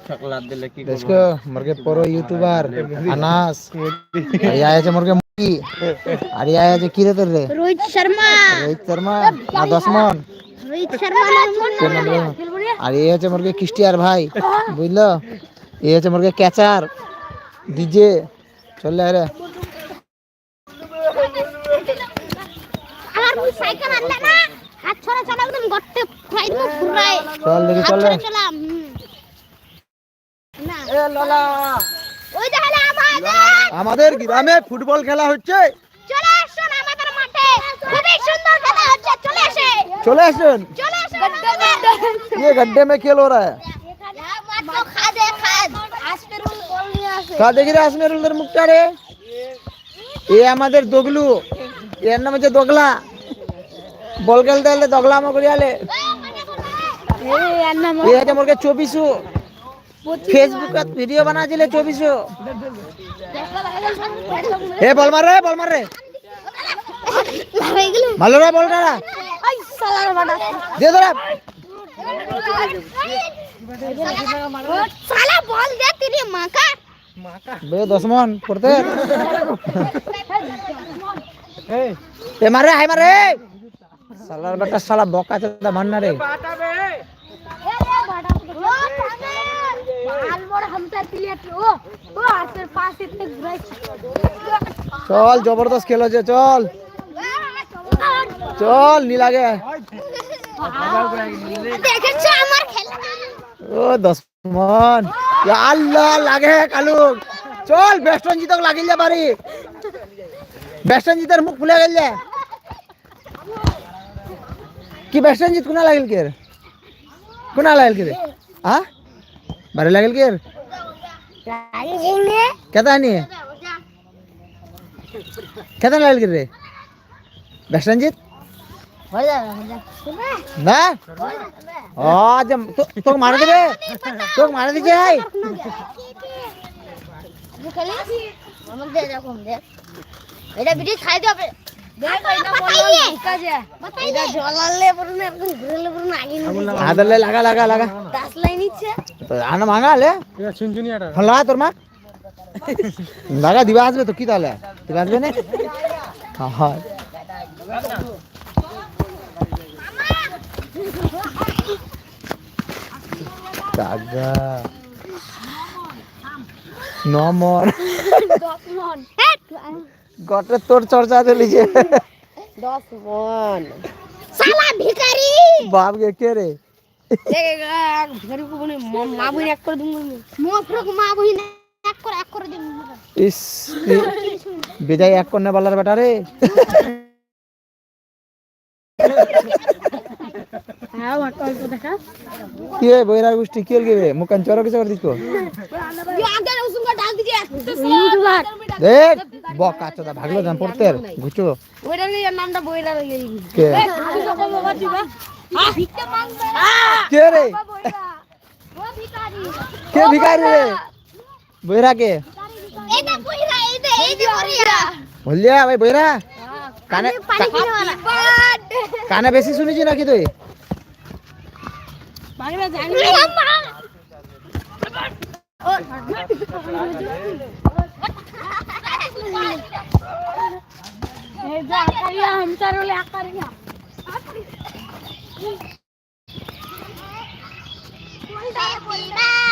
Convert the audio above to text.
দেখো মুরগে পরো ইউটিউবার আনাস আর ইয়া আছে মুরগে মুরগি আর ইয়া আছে কি রে তোর রে रोहित शर्मा না দশমন रोहित शर्मा আর এই আছে মুরগে ক্রিস্টিয়ার ভাই বুঝলো এই আছে মুরগে ক্যাচার ডিজে চলে রে আমার মুই সাইকেল আনলে না হাত ছড়া ছড়া একদম গট্টে খাই দম পুরাই চল দেখি চল রে চলাম না এ লালা ওই দেখলে আমাদের গ্রামে ফুটবল খেলা হচ্ছে চলে আসুন আমাদের মাঠে খুবই সুন্দর খেলা হচ্ছে चले আসুন ये गड्ढे में खेल हो रहा है का देखी रे आसमेरुल दर मुक्ता रे ये আমাদের দগলু এর নাম হচ্ছে দগলা বল খেলতে হলে দগলা মো করিয়ালে ये আছে মোরকে 24 फेसबुक पे वीडियो बना दिले 24 ए बॉल मार रे मालो रे बॉल डाला दे दो रे साला बॉल दे तेरी मां का बे दसमन पड़ते ए मारे हाय मारे साला बेटा साला बोका चला मारना रे चल जबरदस्त खेल है चल चल नी लागे ओ दसमन या अल्लाह लागे कालू चल बेस्टन जीतक लागिल जा बारी बेस्टन जीतर मुख फुले गेल जा कि बेस्टन जीत कुना लागिल के कुना लागिल के हां बारे लागिल के केता नहीं है केता लागिल के रे बेस्टन जीत ना आज तो मार दे तो मार दीजिए भाई এটা ভিডিও খাই দিও बताइए बताइए জলালে পুরো একদম ঘুরলে পুরো আগে নিয়ে আদলে লাগা লাগা লাগা 10 লাইন নিচ্ছে তো আনা মাঙ্গা ले এটা চুনচুনিয়াটা হলা তোর মা লাগা দিবা আসবে তো কি তাহলে দিবা আসবে না হ্যাঁ কাগা নমর 10 মন গটে তোর চর্চা চলিছে 10 মন साला भिखारी बाप के के रे भिखारी को बने मां बहिन एक कर दूंगा मोफरो को मां बहिन एक कर दूंगा इस विजय एक करने वाला बेटा रे हां वाटल तो देखा ये बोयरा गुष्टी खेल गए मुकन चोरो के कर दिसको ये आगे उसको डाल दीजिए देख बका चोदा भागलो जान पड़तेर घुचो ওইটা নিয়ে নামটা বইরা রয়ে গেছে के আমি তো বাবা দিবা ভিক্ষা মাংবে के रे ও ভিখারি के भिखारी रे बोयरा के এইটা বইরা এই যে বইরা बोलिया भाई बोयरा काने पानी पीने वाला काने बेसी सुनी छी नाकी तुई बागरा जानी ए जा करिया हम चारोले आकरिया बोलबा